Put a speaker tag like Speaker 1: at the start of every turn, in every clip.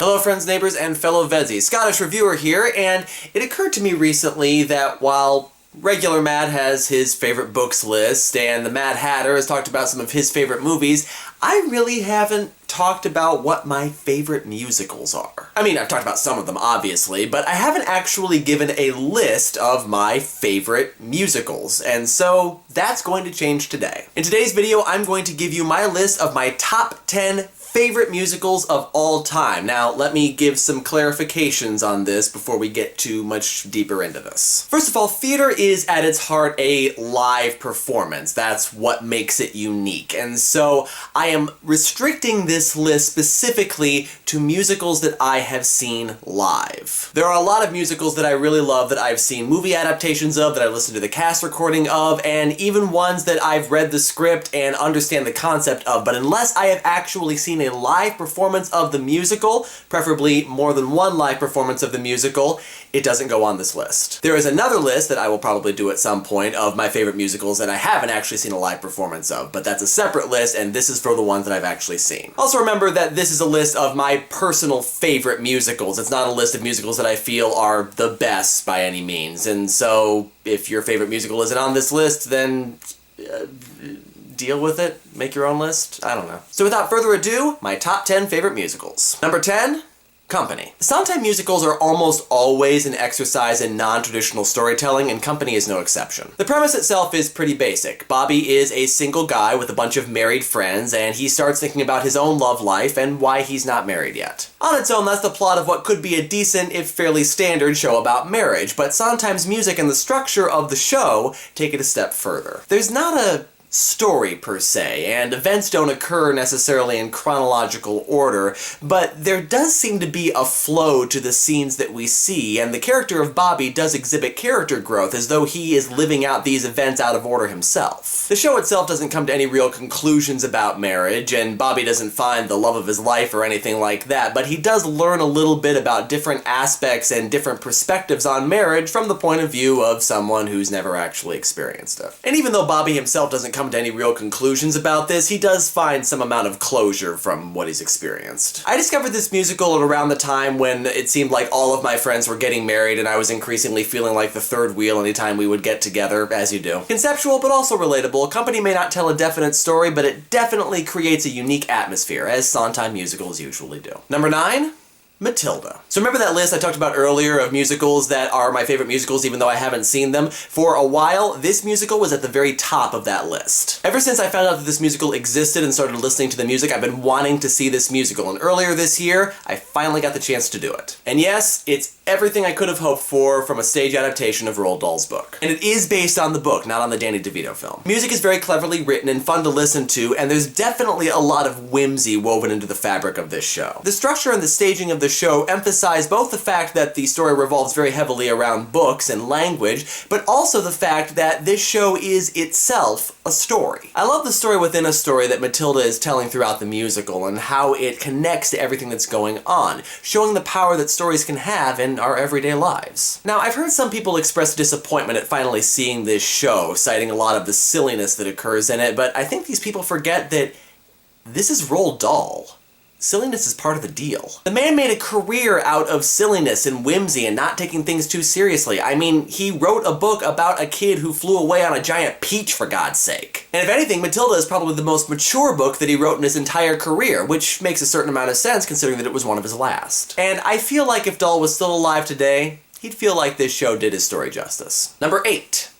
Speaker 1: Hello friends, neighbors, and fellow VEDS. Scottish reviewer here, and it occurred to me recently that while regular Matt has his favorite books list, and the Mad Hatter has talked about some of his favorite movies, I really haven't talked about what my favorite musicals are. I mean, I've talked about some of them, obviously, but I haven't actually given a list of my favorite musicals, and so that's going to change today. In today's video, I'm going to give you my list of my top 10 favorite musicals of all time. Now, let me give some clarifications on this before we get too much deeper into this. First of all, theater is at its heart a live performance. That's what makes it unique. And so I am restricting this list specifically to musicals that I have seen live. There are a lot of musicals that I really love that I've seen movie adaptations of, that I've listened to the cast recording of, and even ones that I've read the script and understand the concept of, but unless I have actually seen a live performance of the musical, preferably more than one live performance of the musical, it doesn't go on this list. There is another list that I will probably do at some point of my favorite musicals that I haven't actually seen a live performance of, but that's a separate list, and this is for the ones that I've actually seen. Also remember that this is a list of my personal favorite musicals. It's not a list of musicals that I feel are the best by any means, and so if your favorite musical isn't on this list, then deal with it, make your own list, I don't know. So without further ado, my top 10 favorite musicals. Number 10, Company. Sondheim musicals are almost always an exercise in non-traditional storytelling, and Company is no exception. The premise itself is pretty basic. Bobby is a single guy with a bunch of married friends, and he starts thinking about his own love life and why he's not married yet. On its own, that's the plot of what could be a decent, if fairly standard, show about marriage, but Sondheim's music and the structure of the show take it a step further. There's not a story per se, and events don't occur necessarily in chronological order, but there does seem to be a flow to the scenes that we see, and the character of Bobby does exhibit character growth as though he is living out these events out of order himself. The show itself doesn't come to any real conclusions about marriage, and Bobby doesn't find the love of his life or anything like that, but he does learn a little bit about different aspects and different perspectives on marriage from the point of view of someone who's never actually experienced it. And even though Bobby himself doesn't come to any real conclusions about this, he does find some amount of closure from what he's experienced. I discovered this musical at around the time when it seemed like all of my friends were getting married and I was increasingly feeling like the third wheel anytime we would get together, as you do. Conceptual but also relatable, Company may not tell a definite story, but it definitely creates a unique atmosphere, as Sondheim musicals usually do. Number 9, Matilda. So remember that list I talked about earlier of musicals that are my favorite musicals even though I haven't seen them? For a while, this musical was at the very top of that list. Ever since I found out that this musical existed and started listening to the music, I've been wanting to see this musical, and earlier this year, I finally got the chance to do it. And yes, it's everything I could have hoped for from a stage adaptation of Roald Dahl's book. And it is based on the book, not on the Danny DeVito film. Music is very cleverly written and fun to listen to, and there's definitely a lot of whimsy woven into the fabric of this show. The structure and the staging of the show emphasize both the fact that the story revolves very heavily around books and language, but also the fact that this show is itself a story. I love the story within a story that Matilda is telling throughout the musical and how it connects to everything that's going on, showing the power that stories can have in our everyday lives. Now, I've heard some people express disappointment at finally seeing this show, citing a lot of the silliness that occurs in it, but I think these people forget that this is Roald Dahl. Silliness is part of the deal. The man made a career out of silliness and whimsy and not taking things too seriously. I mean, he wrote a book about a kid who flew away on a giant peach, for God's sake. And if anything, Matilda is probably the most mature book that he wrote in his entire career, which makes a certain amount of sense considering that it was one of his last. And I feel like if Dahl was still alive today, he'd feel like this show did his story justice. Number 8.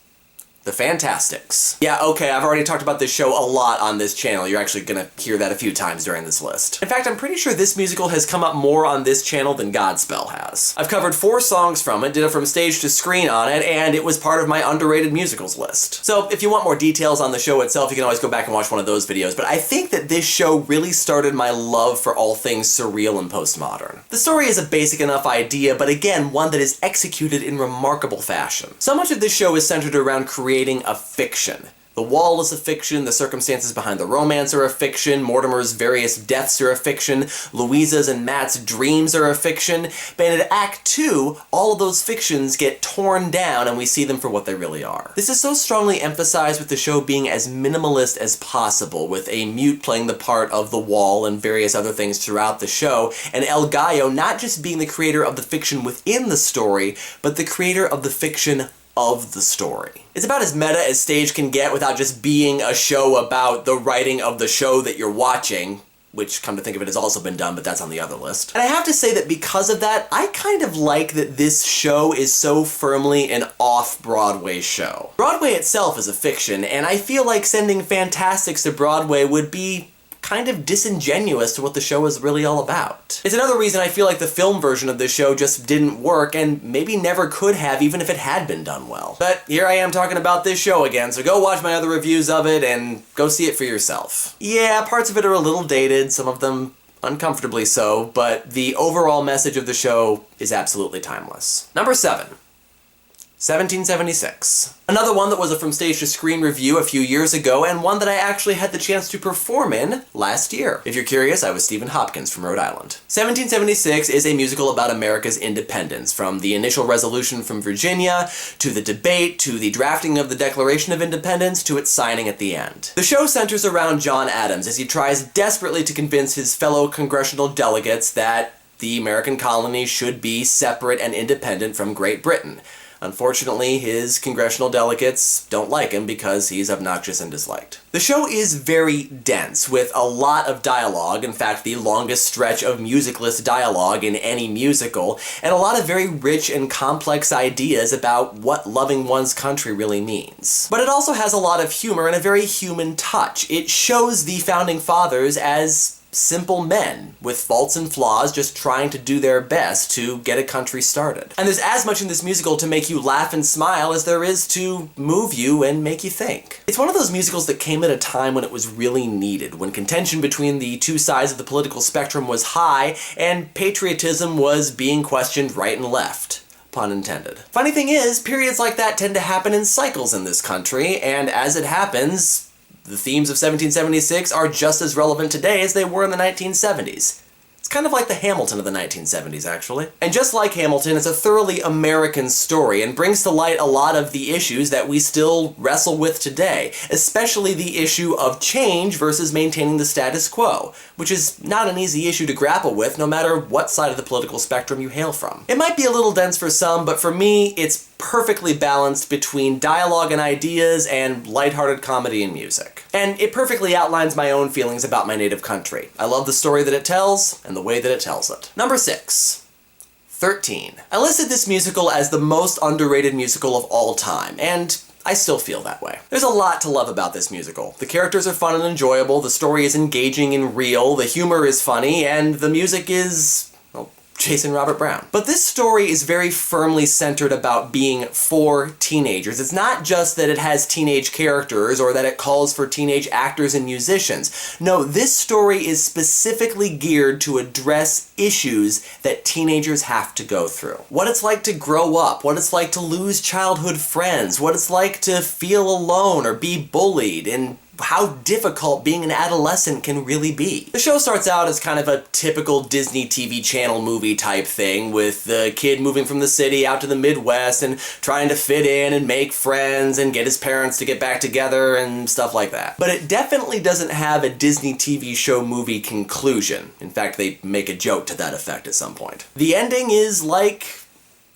Speaker 1: The Fantasticks. Yeah, okay, I've already talked about this show a lot on this channel. You're actually gonna hear that a few times during this list. In fact, I'm pretty sure this musical has come up more on this channel than Godspell has. I've covered 4 songs from it, did a from stage to screen on it, and it was part of my underrated musicals list. So if you want more details on the show itself, you can always go back and watch one of those videos, but I think that this show really started my love for all things surreal and postmodern. The story is a basic enough idea, but again, one that is executed in remarkable fashion. So much of this show is centered around creating a fiction. The wall is a fiction, the circumstances behind the romance are a fiction, Mortimer's various deaths are a fiction, Louisa's and Matt's dreams are a fiction, but in Act 2, all of those fictions get torn down and we see them for what they really are. This is so strongly emphasized with the show being as minimalist as possible, with a mute playing the part of the wall and various other things throughout the show, and El Gallo not just being the creator of the fiction within the story, but the creator of the fiction of the story. It's about as meta as stage can get without just being a show about the writing of the show that you're watching, which, come to think of it, has also been done, but that's on the other list. And I have to say that because of that, I kind of like that this show is so firmly an off-Broadway show. Broadway itself is a fiction, and I feel like sending Fantasticks to Broadway would be kind of disingenuous to what the show is really all about. It's another reason I feel like the film version of the show just didn't work, and maybe never could have even if it had been done well. But here I am talking about this show again, so go watch my other reviews of it and go see it for yourself. Yeah, parts of it are a little dated, some of them uncomfortably so, but the overall message of the show is absolutely timeless. Number 7. 1776. Another one that was a From Stage to Screen review a few years ago, and one that I actually had the chance to perform in last year. If you're curious, I was Stephen Hopkins from Rhode Island. 1776 is a musical about America's independence, from the initial resolution from Virginia, to the debate, to the drafting of the Declaration of Independence, to its signing at the end. The show centers around John Adams as he tries desperately to convince his fellow congressional delegates that the American colony should be separate and independent from Great Britain. Unfortunately, his congressional delegates don't like him because he's obnoxious and disliked. The show is very dense, with a lot of dialogue, in fact the longest stretch of musicless dialogue in any musical, and a lot of very rich and complex ideas about what loving one's country really means. But it also has a lot of humor and a very human touch. It shows the Founding Fathers as simple men with faults and flaws just trying to do their best to get a country started. And there's as much in this musical to make you laugh and smile as there is to move you and make you think. It's one of those musicals that came at a time when it was really needed, when contention between the two sides of the political spectrum was high and patriotism was being questioned right and left. Pun intended. Funny thing is, periods like that tend to happen in cycles in this country, and as it happens, the themes of 1776 are just as relevant today as they were in the 1970s. It's kind of like the Hamilton of the 1970s, actually. And just like Hamilton, it's a thoroughly American story and brings to light a lot of the issues that we still wrestle with today, especially the issue of change versus maintaining the status quo, which is not an easy issue to grapple with no matter what side of the political spectrum you hail from. It might be a little dense for some, but for me, it's perfectly balanced between dialogue and ideas and lighthearted comedy and music. And it perfectly outlines my own feelings about my native country. I love the story that it tells, and the way that it tells it. Number 6. 13. I listed this musical as the most underrated musical of all time, and I still feel that way. There's a lot to love about this musical. The characters are fun and enjoyable, the story is engaging and real, the humor is funny, and the music is Jason Robert Brown. But this story is very firmly centered about being for teenagers. It's not just that it has teenage characters or that it calls for teenage actors and musicians. No, this story is specifically geared to address issues that teenagers have to go through. What it's like to grow up, what it's like to lose childhood friends, what it's like to feel alone or be bullied, and how difficult being an adolescent can really be. The show starts out as kind of a typical Disney TV channel movie type thing, with the kid moving from the city out to the Midwest and trying to fit in and make friends and get his parents to get back together and stuff like that. But it definitely doesn't have a Disney TV show movie conclusion. In fact, they make a joke to that effect at some point. The ending is like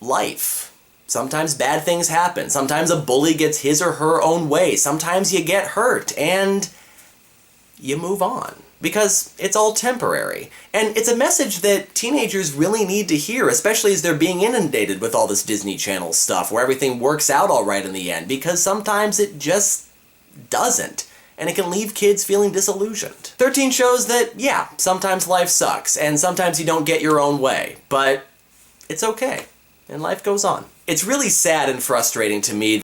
Speaker 1: life. Sometimes bad things happen. Sometimes a bully gets his or her own way. Sometimes you get hurt and you move on. Because it's all temporary. And it's a message that teenagers really need to hear, especially as they're being inundated with all this Disney Channel stuff where everything works out all right in the end, because sometimes it just doesn't. And it can leave kids feeling disillusioned. 13 shows that, yeah, sometimes life sucks, and sometimes you don't get your own way, but it's okay, and life goes on. It's really sad and frustrating to me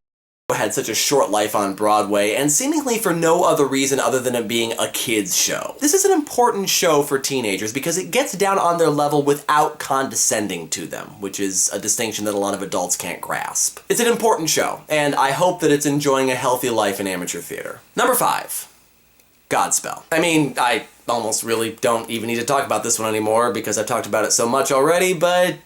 Speaker 1: had such a short life on Broadway, and seemingly for no other reason other than it being a kid's show. This is an important show for teenagers because it gets down on their level without condescending to them, which is a distinction that a lot of adults can't grasp. It's an important show, and I hope that it's enjoying a healthy life in amateur theater. Number 5. Godspell. I mean, I almost really don't even need to talk about this one anymore because I've talked about it so much already, but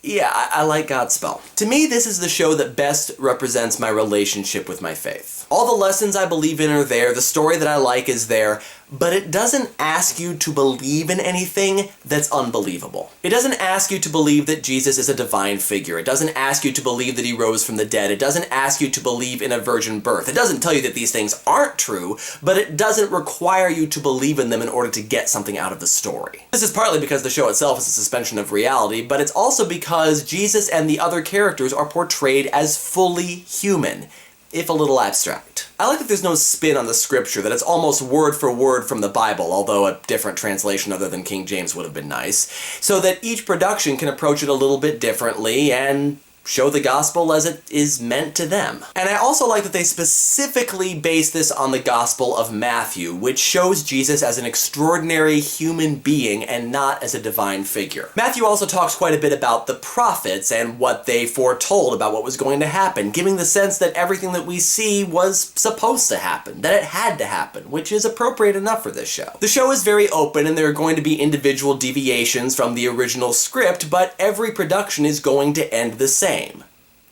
Speaker 1: yeah, I like Godspell. To me, this is the show that best represents my relationship with my faith. All the lessons I believe in are there, the story that I like is there, but it doesn't ask you to believe in anything that's unbelievable. It doesn't ask you to believe that Jesus is a divine figure. It doesn't ask you to believe that he rose from the dead. It doesn't ask you to believe in a virgin birth. It doesn't tell you that these things aren't true, but it doesn't require you to believe in them in order to get something out of the story. This is partly because the show itself is a suspension of reality, but it's also because Jesus and the other characters are portrayed as fully human, if a little abstract. I like that there's no spin on the scripture, that it's almost word for word from the Bible, although a different translation other than King James would have been nice, so that each production can approach it a little bit differently and show the gospel as it is meant to them. And I also like that they specifically base this on the Gospel of Matthew, which shows Jesus as an extraordinary human being and not as a divine figure. Matthew also talks quite a bit about the prophets and what they foretold about what was going to happen, giving the sense that everything that we see was supposed to happen, that it had to happen, which is appropriate enough for this show. The show is very open and there are going to be individual deviations from the original script, but every production is going to end the same.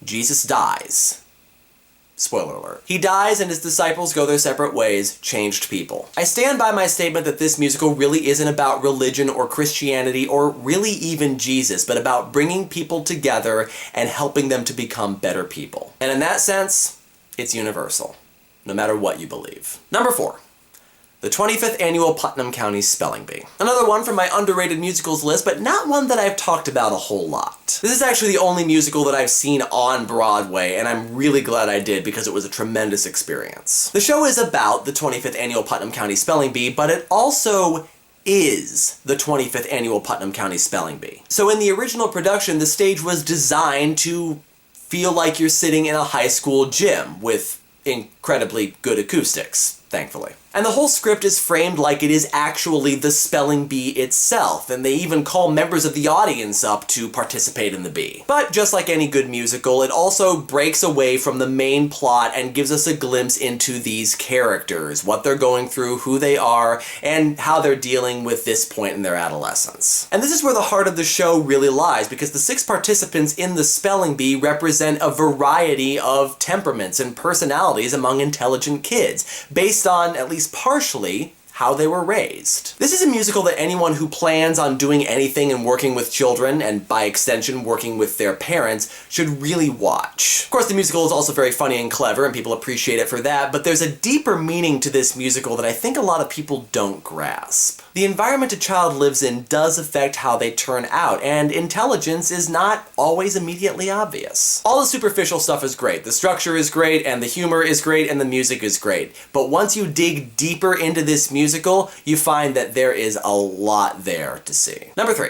Speaker 1: Jesus dies. Spoiler alert. He dies and his disciples go their separate ways, changed people. I stand by my statement that this musical really isn't about religion or Christianity or really even Jesus, but about bringing people together and helping them to become better people. And in that sense, it's universal, no matter what you believe. Number 4. The 25th Annual Putnam County Spelling Bee. Another one from my underrated musicals list, but not one that I've talked about a whole lot. This is actually the only musical that I've seen on Broadway, and I'm really glad I did because it was a tremendous experience. The show is about the 25th Annual Putnam County Spelling Bee, but it also is the 25th Annual Putnam County Spelling Bee. So in the original production, the stage was designed to feel like you're sitting in a high school gym with incredibly good acoustics, thankfully. And the whole script is framed like it is actually the spelling bee itself, and they even call members of the audience up to participate in the bee. But just like any good musical, it also breaks away from the main plot and gives us a glimpse into these characters, what they're going through, who they are, and how they're dealing with this point in their adolescence. And this is where the heart of the show really lies, because the 6 participants in the spelling bee represent a variety of temperaments and personalities among intelligent kids, based on, at least partially, how they were raised. This is a musical that anyone who plans on doing anything and working with children, and by extension working with their parents, should really watch. Of course, the musical is also very funny and clever, and people appreciate it for that, but there's a deeper meaning to this musical that I think a lot of people don't grasp. The environment a child lives in does affect how they turn out, and intelligence is not always immediately obvious. All the superficial stuff is great. The structure is great, and the humor is great, and the music is great. But once you dig deeper into this musical, you find that there is a lot there to see. Number 3,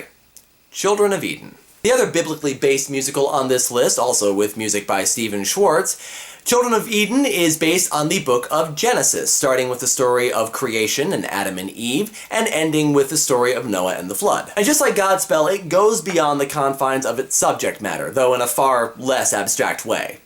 Speaker 1: Children of Eden. The other biblically based musical on this list, also with music by Stephen Schwartz, Children of Eden is based on the book of Genesis, starting with the story of creation and Adam and Eve, and ending with the story of Noah and the flood. And just like Godspell, it goes beyond the confines of its subject matter, though in a far less abstract way.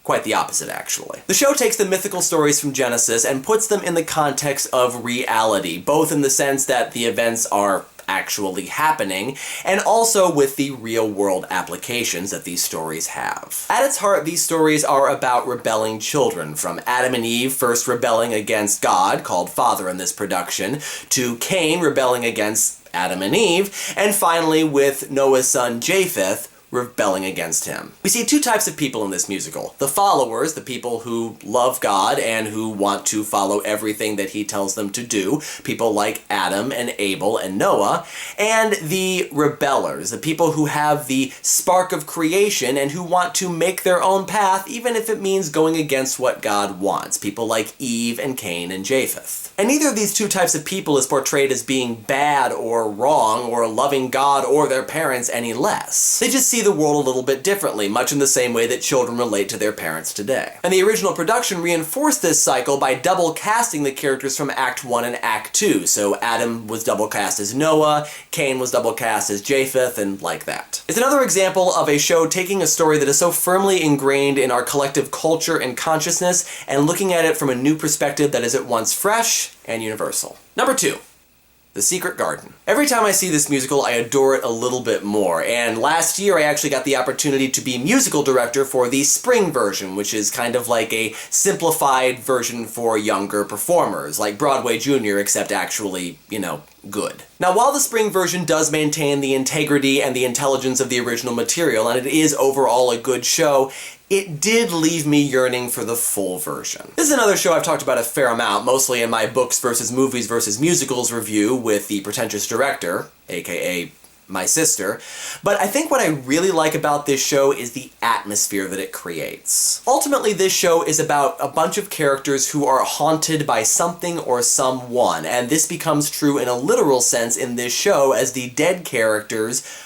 Speaker 1: Quite the opposite, actually. The show takes the mythical stories from Genesis and puts them in the context of reality, both in the sense that the events are actually happening, and also with the real-world applications that these stories have. At its heart, these stories are about rebelling children, from Adam and Eve first rebelling against God, called Father in this production, to Cain rebelling against Adam and Eve, and finally with Noah's son Japheth rebelling against him. We see 2 types of people in this musical. The followers, the people who love God and who want to follow everything that he tells them to do, people like Adam and Abel and Noah, and the rebellers, the people who have the spark of creation and who want to make their own path, even if it means going against what God wants, people like Eve and Cain and Japheth. And neither of these 2 types of people is portrayed as being bad or wrong or loving God or their parents any less. They just see see the world a little bit differently, much in the same way that children relate to their parents today. And the original production reinforced this cycle by double casting the characters from Act 1 and Act 2. So Adam was double cast as Noah, Cain was double cast as Japheth, and like that. It's another example of a show taking a story that is so firmly ingrained in our collective culture and consciousness and looking at it from a new perspective that is at once fresh and universal. Number 2. The Secret Garden. Every time I see this musical, I adore it a little bit more, and last year I actually got the opportunity to be musical director for the spring version, which is kind of like a simplified version for younger performers, like Broadway Junior, except actually, good. Now, while the spring version does maintain the integrity and the intelligence of the original material, and it is overall a good show, it did leave me yearning for the full version. This is another show I've talked about a fair amount, mostly in my books versus movies versus musicals review with the pretentious director, aka my sister, but I think what I really like about this show is the atmosphere that it creates. Ultimately, this show is about a bunch of characters who are haunted by something or someone, and this becomes true in a literal sense in this show as the dead characters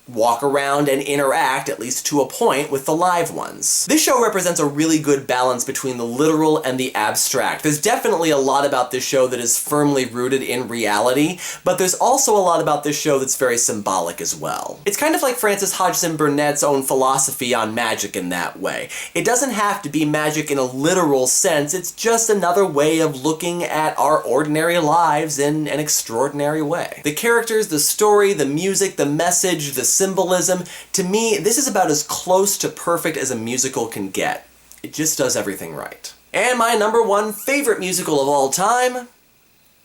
Speaker 1: walk around and interact, at least to a point, with the live ones. This show represents a really good balance between the literal and the abstract. There's definitely a lot about this show that is firmly rooted in reality, but there's also a lot about this show that's very symbolic as well. It's kind of like Frances Hodgson Burnett's own philosophy on magic in that way. It doesn't have to be magic in a literal sense, it's just another way of looking at our ordinary lives in an extraordinary way. The characters, the story, the music, the message, the symbolism, to me, this is about as close to perfect as a musical can get. It just does everything right. And my number 1 favorite musical of all time,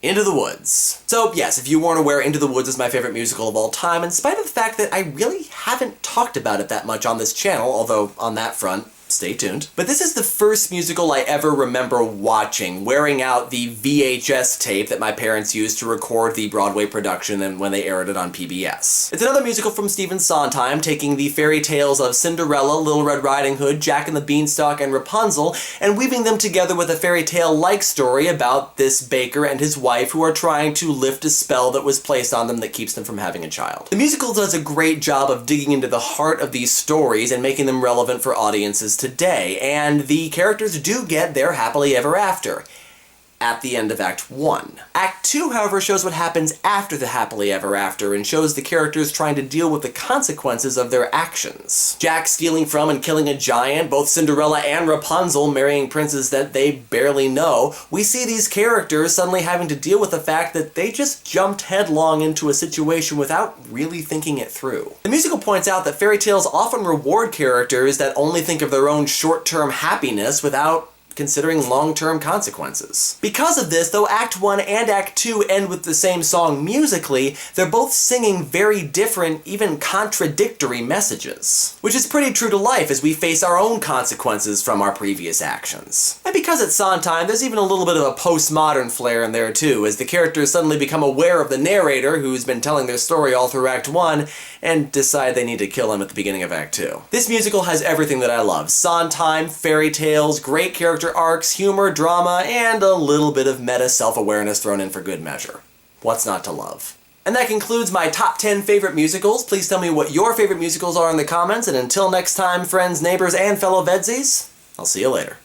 Speaker 1: Into the Woods. So yes, if you weren't aware, Into the Woods is my favorite musical of all time, in spite of the fact that I really haven't talked about it that much on this channel, although on that front, stay tuned. But this is the first musical I ever remember watching, wearing out the VHS tape that my parents used to record the Broadway production and when they aired it on PBS. It's another musical from Stephen Sondheim, taking the fairy tales of Cinderella, Little Red Riding Hood, Jack and the Beanstalk, and Rapunzel, and weaving them together with a fairy tale-like story about this baker and his wife who are trying to lift a spell that was placed on them that keeps them from having a child. The musical does a great job of digging into the heart of these stories and making them relevant for audiences today, and the characters do get their happily ever after at the end of Act 1. Act 2, however, shows what happens after the happily ever after and shows the characters trying to deal with the consequences of their actions. Jack stealing from and killing a giant, both Cinderella and Rapunzel marrying princes that they barely know. We see these characters suddenly having to deal with the fact that they just jumped headlong into a situation without really thinking it through. The musical points out that fairy tales often reward characters that only think of their own short-term happiness without considering long-term consequences. Because of this, though Act 1 and Act 2 end with the same song musically, they're both singing very different, even contradictory messages. Which is pretty true to life as we face our own consequences from our previous actions. And because it's Sondheim, there's even a little bit of a postmodern flair in there too, as the characters suddenly become aware of the narrator, who's been telling their story all through Act 1, and decide they need to kill him at the beginning of Act 2. This musical has everything that I love. Sondheim, fairy tales, great character arcs, humor, drama, and a little bit of meta self-awareness thrown in for good measure. What's not to love? And that concludes my top 10 favorite musicals. Please tell me what your favorite musicals are in the comments, and until next time, friends, neighbors, and fellow VEDSies, I'll see you later.